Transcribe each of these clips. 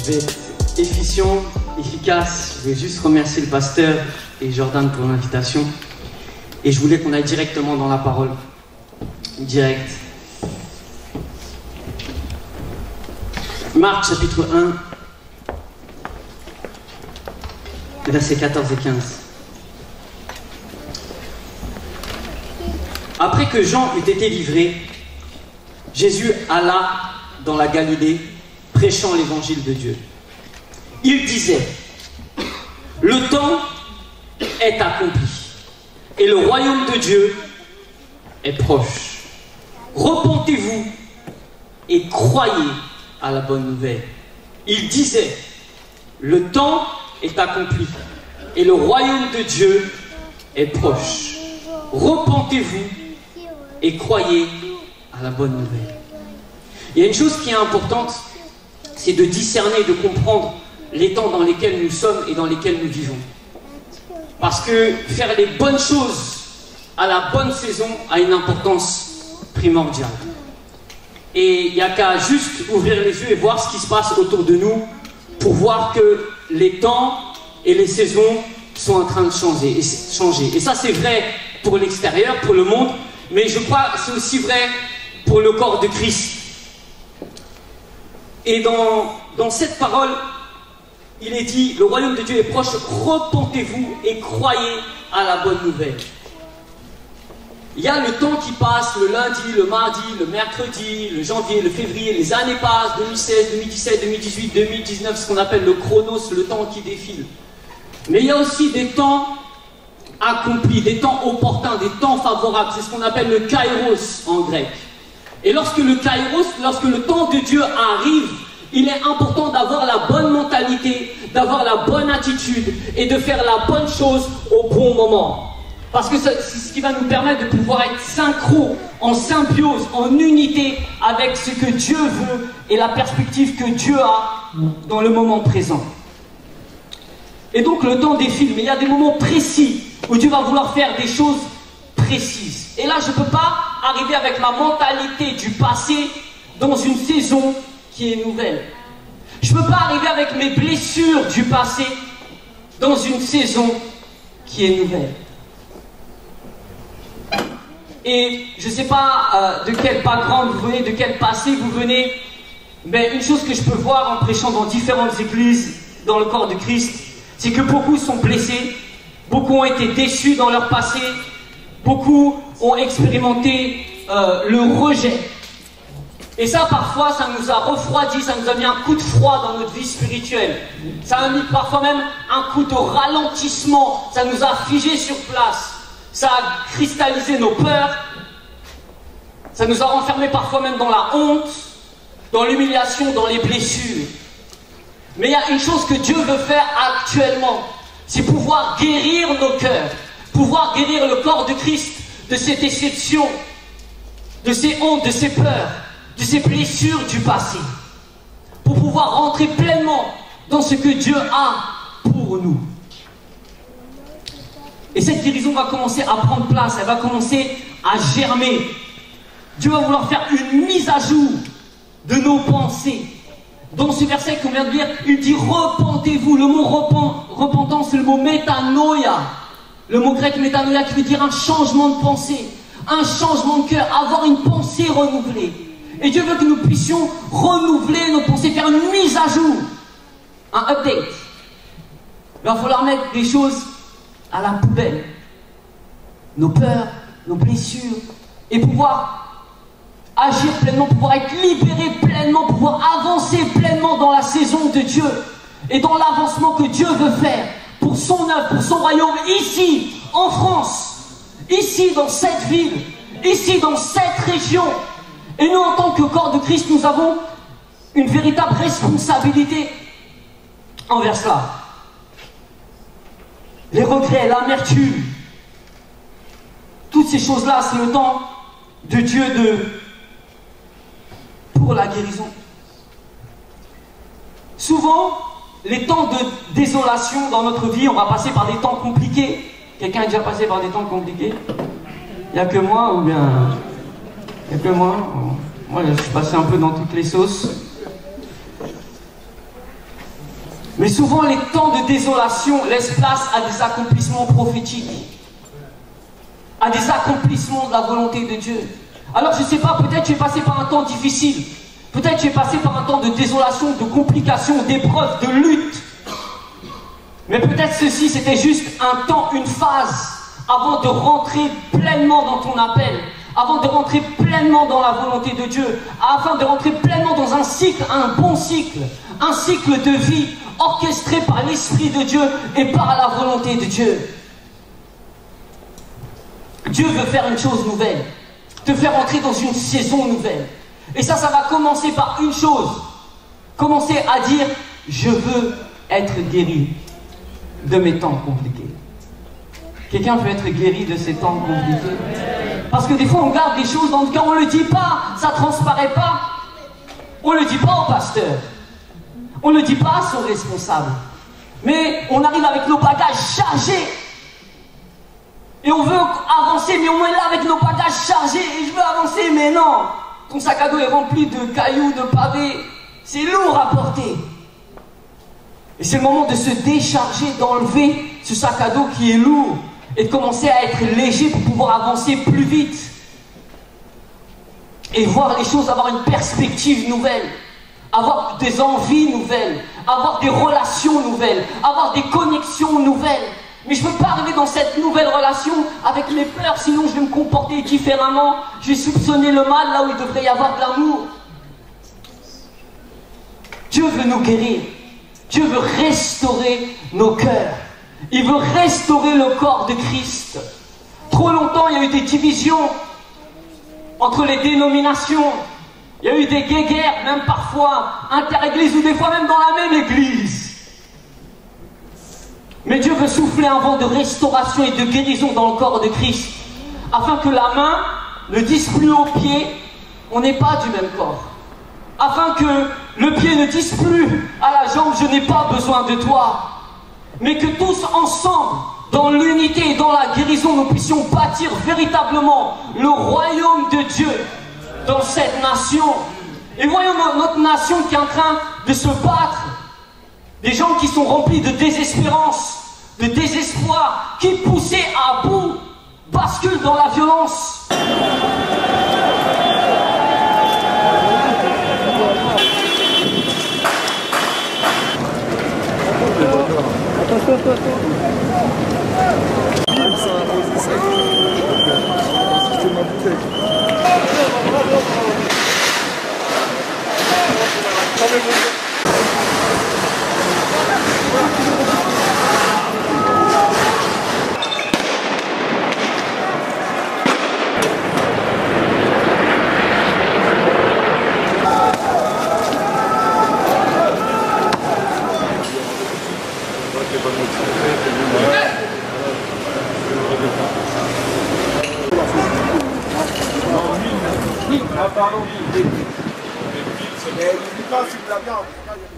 Je vais être efficient, efficace. Je vais juste remercier le pasteur et Jordan pour l'invitation. Et je voulais qu'on aille directement dans la parole. Direct. Marc chapitre 1, versets 14 et 15. Après que Jean eut été livré, Jésus alla dans la Galilée, prêchant l'évangile de Dieu. Il disait, le temps est accompli et le royaume de Dieu est proche. Repentez-vous et croyez à la bonne nouvelle. Il disait, le temps est accompli et le royaume de Dieu est proche. Repentez-vous et croyez à la bonne nouvelle. Il y a une chose qui est importante, c'est de discerner, de comprendre les temps dans lesquels nous sommes et dans lesquels nous vivons. Parce que faire les bonnes choses à la bonne saison a une importance primordiale. Et il n'y a qu'à juste ouvrir les yeux et voir ce qui se passe autour de nous pour voir que les temps et les saisons sont en train de changer. Et ça, c'est vrai pour l'extérieur, pour le monde, mais je crois que c'est aussi vrai pour le corps de Christ. Et dans cette parole, il est dit, le royaume de Dieu est proche, repentez-vous et croyez à la bonne nouvelle. Il y a le temps qui passe, le lundi, le mardi, le mercredi, le janvier, le février, les années passent, 2016, 2017, 2018, 2019, ce qu'on appelle le chronos, le temps qui défile. Mais il y a aussi des temps accomplis, des temps opportuns, des temps favorables, c'est ce qu'on appelle le kairos en grec. Et lorsque le kairos, lorsque le temps de Dieu arrive, il est important d'avoir la bonne mentalité, d'avoir la bonne attitude et de faire la bonne chose au bon moment. Parce que c'est ce qui va nous permettre de pouvoir être synchro, en symbiose, en unité avec ce que Dieu veut et la perspective que Dieu a dans le moment présent. Et donc le temps défile, mais il y a des moments précis où Dieu va vouloir faire des choses précises. Et là, je ne peux pas arriver avec ma mentalité du passé dans une saison qui est nouvelle. Je ne peux pas arriver avec mes blessures du passé dans une saison qui est nouvelle. Et je ne sais pas de quel background vous venez, de quel passé vous venez, mais une chose que je peux voir en prêchant dans différentes églises dans le corps de Christ, c'est que beaucoup sont blessés, beaucoup ont été déçus dans leur passé, beaucoup ont expérimenté le rejet. Et ça, parfois, ça nous a refroidi, ça nous a mis un coup de froid dans notre vie spirituelle. Ça a mis parfois même un coup de ralentissement, ça nous a figés sur place. Ça a cristallisé nos peurs, ça nous a renfermés parfois même dans la honte, dans l'humiliation, dans les blessures. Mais il y a une chose que Dieu veut faire actuellement, c'est pouvoir guérir nos cœurs, pouvoir guérir le corps de Christ de ces déceptions, de ces hontes, de ces peurs, de ces blessures du passé, pour pouvoir rentrer pleinement dans ce que Dieu a pour nous. Et cette guérison va commencer à prendre place, elle va commencer à germer. Dieu va vouloir faire une mise à jour de nos pensées. Dans ce verset qu'on vient de lire, il dit repentez-vous. Le mot repentance, c'est le mot métanoïa. Le mot grec métanoïa qui veut dire un changement de pensée, un changement de cœur, avoir une pensée renouvelée. Et Dieu veut que nous puissions renouveler nos pensées, faire une mise à jour, un update. Il va falloir mettre des choses à la poubelle, nos peurs, nos blessures, et pouvoir agir pleinement, pouvoir être libéré pleinement, pouvoir avancer pleinement dans la saison de Dieu et dans l'avancement que Dieu veut faire pour son œuvre, pour son royaume, ici, en France, ici, dans cette ville, ici, dans cette région. Et nous, en tant que corps de Christ, nous avons une véritable responsabilité envers cela. Les regrets, l'amertume, toutes ces choses-là, c'est le temps de Dieu pour la guérison. Souvent, les temps de désolation dans notre vie, on va passer par des temps compliqués. Quelqu'un est déjà passé par des temps compliqués? Il n'y a que moi, ou bien... Il n'y a que moi. Moi, je suis passé un peu dans toutes les sauces. Mais souvent, les temps de désolation laissent place à des accomplissements prophétiques, à des accomplissements de la volonté de Dieu. Alors, je ne sais pas, peut-être tu es passé par un temps difficile, peut-être tu es passé par un temps de désolation, de complications, d'épreuves, de lutte. Mais peut-être ceci, c'était juste un temps, une phase, avant de rentrer pleinement dans ton appel, avant de rentrer pleinement dans la volonté de Dieu, afin de rentrer pleinement dans un cycle, un bon cycle, un cycle de vie orchestré par l'Esprit de Dieu et par la volonté de Dieu. Dieu veut faire une chose nouvelle, te faire entrer dans une saison nouvelle. Et ça va commencer par une chose. Commencer à dire, je veux être guéri de mes temps compliqués. Quelqu'un veut être guéri de ces temps compliqués? Parce que des fois on garde des choses dans le cœur, on ne le dit pas, ça ne transparaît pas. On ne le dit pas au pasteur. On ne le dit pas à son responsable. Mais on arrive avec nos bagages chargés. Et on veut avancer, mais on est là avec nos bagages chargés. Et je veux avancer, mais non. Ton sac à dos est rempli de cailloux, de pavés. C'est lourd à porter. Et c'est le moment de se décharger, d'enlever ce sac à dos qui est lourd. Et de commencer à être léger pour pouvoir avancer plus vite. Et voir les choses, avoir une perspective nouvelle. Avoir des envies nouvelles. Avoir des relations nouvelles. Avoir des connexions nouvelles. Mais je ne peux pas arriver dans cette nouvelle relation avec mes peurs, sinon je vais me comporter différemment. Je vais soupçonner le mal là où il devrait y avoir de l'amour. Dieu veut nous guérir. Dieu veut restaurer nos cœurs. Il veut restaurer le corps de Christ. Trop longtemps, il y a eu des divisions entre les dénominations. Il y a eu des guéguerres, même parfois inter-églises ou des fois même dans la même église. Mais Dieu veut souffler un vent de restauration et de guérison dans le corps de Christ, afin que la main ne dise plus au pied, on n'est pas du même corps. Afin que le pied ne dise plus à la jambe, je n'ai pas besoin de toi. Mais que tous ensemble, dans l'unité et dans la guérison, nous puissions bâtir véritablement le royaume de Dieu dans cette nation. Et voyons notre nation qui est en train de se battre. Des gens qui sont remplis de désespérance, de désespoir, qui poussés à bout, basculent dans la violence.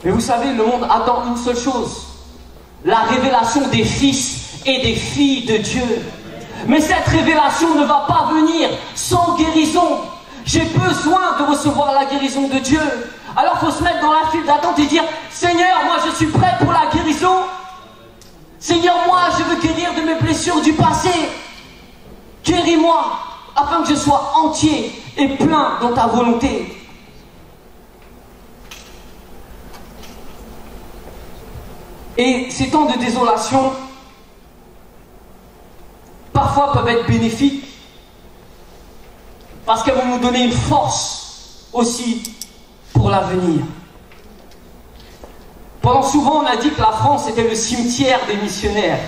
Mais vous savez, le monde attend une seule chose, la révélation des fils et des filles de Dieu. Mais cette révélation ne va pas venir sans guérison. J'ai besoin de recevoir la guérison de Dieu. Alors il faut se mettre dans la file d'attente et dire, Seigneur, moi je suis prêt pour la guérison. Seigneur, moi je veux guérir de mes blessures du passé. Guéris-moi afin que je sois entier et plein dans ta volonté. Et ces temps de désolation, parfois peuvent être bénéfiques, parce qu'elles vont nous donner une force aussi pour l'avenir. Pendant souvent, on a dit que la France était le cimetière des missionnaires.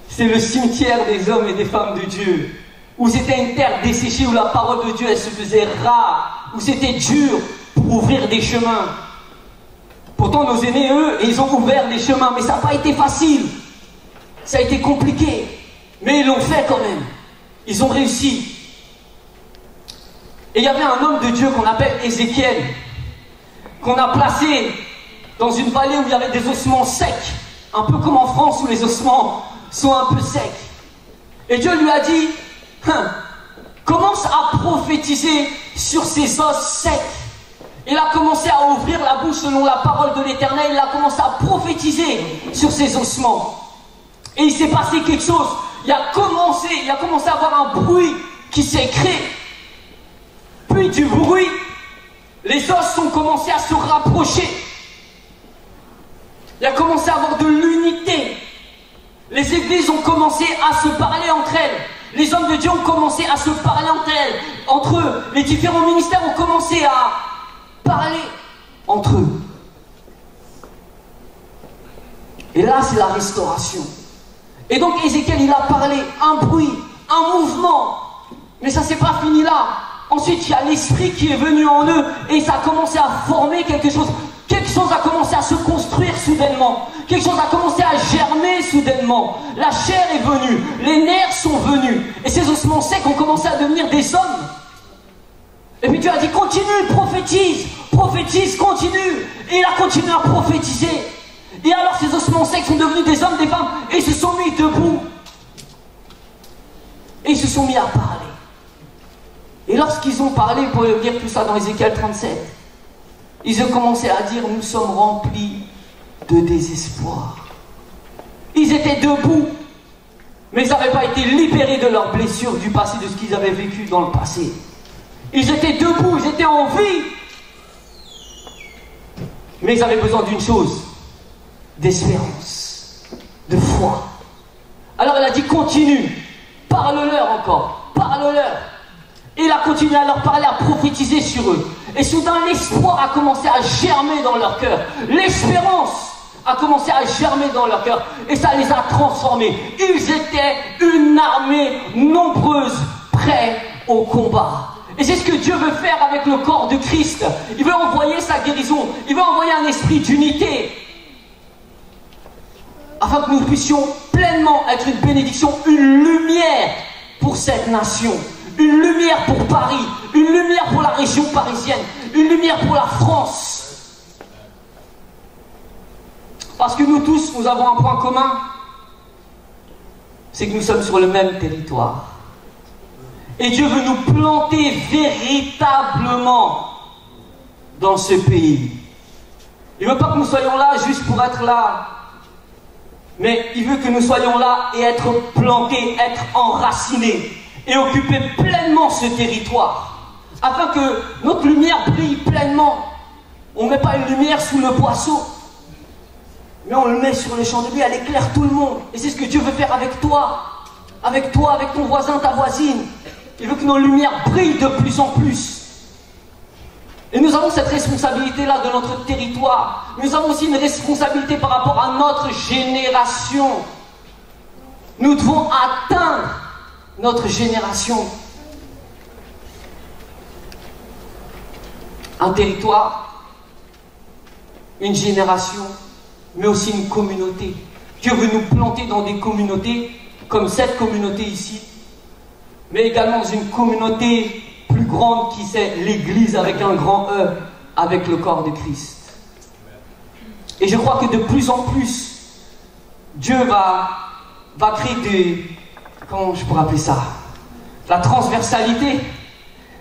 C'est le cimetière des hommes et des femmes de Dieu, où c'était une terre desséchée, où la parole de Dieu, elle se faisait rare, où c'était dur pour ouvrir des chemins. Pourtant, nos aînés, eux, ils ont ouvert des chemins, mais ça n'a pas été facile. Ça a été compliqué. Mais ils l'ont fait quand même. Ils ont réussi. Et il y avait un homme de Dieu qu'on appelle Ézéchiel, qu'on a placé dans une vallée où il y avait des ossements secs, un peu comme en France où les ossements sont un peu secs. Et Dieu lui a dit, commence à prophétiser sur ces os secs. Il a commencé à ouvrir la bouche selon la parole de l'Éternel. Il a commencé à prophétiser sur ses ossements. Et il s'est passé quelque chose. Il a commencé à avoir un bruit qui s'est créé. Puis du bruit, les os ont commencé à se rapprocher. Il a commencé à avoir de l'unité. Les églises ont commencé à se parler entre elles. Les hommes de Dieu ont commencé à se parler entre eux. Les différents ministères ont commencé à parler entre eux. Et là, c'est la restauration. Et donc, Ézéchiel, il a parlé, un bruit, un mouvement. Mais ça ne s'est pas fini là. Ensuite, il y a l'esprit qui est venu en eux et ça a commencé à former quelque chose. Quelque chose a commencé à se construire soudainement. Quelque chose a commencé à germer soudainement. La chair est venue, les nerfs sont venus. Et ces ossements secs ont commencé à devenir des hommes. Et puis Dieu a dit, continue, prophétise, prophétise, continue. Et il a continué à prophétiser. Et alors ces ossements secs sont devenus des hommes, des femmes, et ils se sont mis debout. Et ils se sont mis à parler. Et lorsqu'ils ont parlé, vous pouvez lire tout ça dans Ézéchiel 37, ils ont commencé à dire, nous sommes remplis de désespoir. Ils étaient debout, mais ils n'avaient pas été libérés de leurs blessures du passé, de ce qu'ils avaient vécu dans le passé. Ils étaient debout, ils étaient en vie. Mais ils avaient besoin d'une chose, d'espérance, de foi. Alors il a dit, continue, parle-leur encore, parle-leur. Et il a continué à leur parler, à prophétiser sur eux. Et soudain, l'espoir a commencé à germer dans leur cœur. L'espérance a commencé à germer dans leur cœur. Et ça les a transformés. Ils étaient une armée nombreuse, prêts au combat. Et c'est ce que Dieu veut faire avec le corps de Christ. Il veut envoyer sa guérison. Il veut envoyer un esprit d'unité. Afin que nous puissions pleinement être une bénédiction, une lumière pour cette nation. Une lumière pour Paris, une lumière pour la région parisienne, une lumière pour la France. Parce que nous tous, nous avons un point commun, c'est que nous sommes sur le même territoire. Et Dieu veut nous planter véritablement dans ce pays. Il ne veut pas que nous soyons là juste pour être là, mais il veut que nous soyons là et être plantés, être enracinés. Et occuper pleinement ce territoire, afin que notre lumière brille pleinement. On ne met pas une lumière sous le boisseau, mais on le met sur le chandelier, elle éclaire tout le monde. Et c'est ce que Dieu veut faire avec toi, avec ton voisin, ta voisine. Il veut que nos lumières brillent de plus en plus. Et nous avons cette responsabilité-là de notre territoire. Nous avons aussi une responsabilité par rapport à notre génération. Nous devons atteindre notre génération. Un territoire, une génération, mais aussi une communauté. Dieu veut nous planter dans des communautés, comme cette communauté ici, mais également dans une communauté plus grande qui c'est l'Église avec un grand E, avec le corps de Christ. Et je crois que de plus en plus, Dieu va créer des... Comment je pourrais appeler ça? La transversalité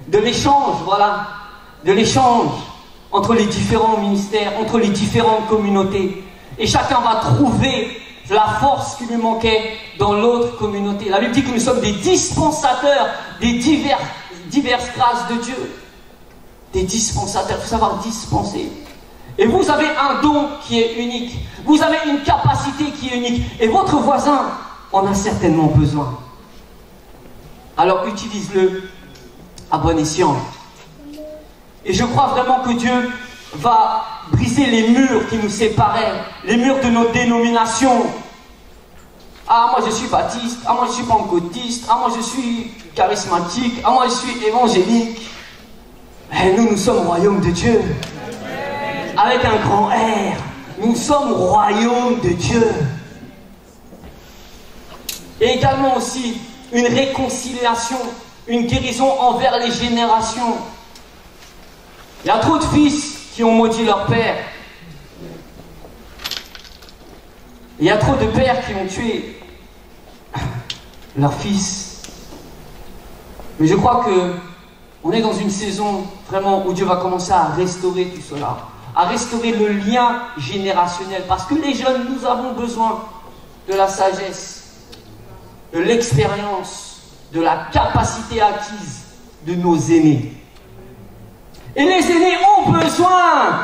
de l'échange, voilà, de l'échange entre les différents ministères, entre les différentes communautés. Et chacun va trouver la force qui lui manquait dans l'autre communauté. La Bible dit que nous sommes des dispensateurs des diverses grâces de Dieu. Des dispensateurs, il faut savoir dispenser. Et vous avez un don qui est unique. Vous avez une capacité qui est unique. Et votre voisin en a certainement besoin. Alors utilise-le à bon escient. Et je crois vraiment que Dieu va briser les murs qui nous séparaient, les murs de nos dénominations. Ah, moi je suis baptiste, ah, moi je suis pentecôtiste, ah, moi je suis charismatique, ah, moi je suis évangélique. Mais nous sommes royaume de Dieu. Avec un grand R, nous sommes royaume de Dieu. Et également aussi une réconciliation, une guérison envers les générations. Il y a trop de fils qui ont maudit leur père. Il y a trop de pères qui ont tué leurs fils. Mais je crois que On est dans une saison vraiment où Dieu va commencer à restaurer tout cela, à restaurer le lien générationnel, parce que les jeunes, nous avons besoin de la sagesse, de l'expérience, de la capacité acquise de nos aînés. Et les aînés ont besoin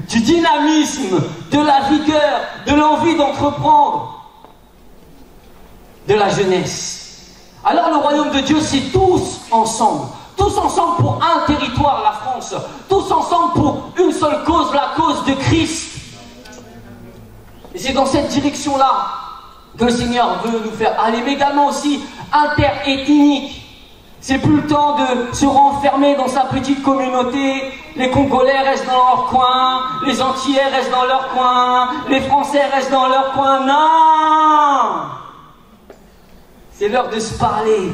du dynamisme, de la vigueur, de l'envie d'entreprendre, de la jeunesse. Alors le royaume de Dieu, c'est tous ensemble pour un territoire, la France, tous ensemble pour une seule cause, la cause de Christ. Et c'est dans cette direction-là que le Seigneur veut nous faire aller, mais également aussi interethnique. C'est plus le temps de se renfermer dans sa petite communauté. Les Congolais restent dans leur coin, les Antillais restent dans leur coin, les Français restent dans leur coin. Non! C'est l'heure de se parler,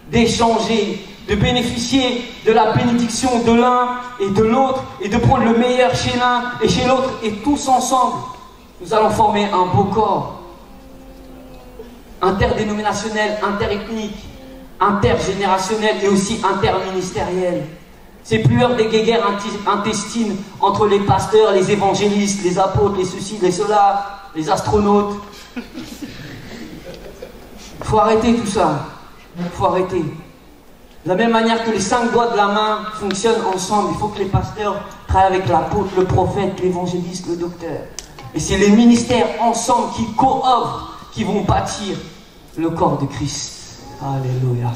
d'échanger, de bénéficier de la bénédiction de l'un et de l'autre, et de prendre le meilleur chez l'un et chez l'autre, et tous ensemble, nous allons former un beau corps interdénominationnel, interethnique, intergénérationnel et aussi interministériel. C'est plus l'heure des guéguerres intestines entre les pasteurs, les évangélistes, les apôtres, les ceci, les cela, les astronautes. Il faut arrêter tout ça. Il faut arrêter. De la même manière que les 5 doigts de la main fonctionnent ensemble, il faut que les pasteurs travaillent avec l'apôtre, le prophète, l'évangéliste, le docteur. Et c'est les ministères ensemble qui co-œuvrent, qui vont bâtir le corps de Christ. Alléluia.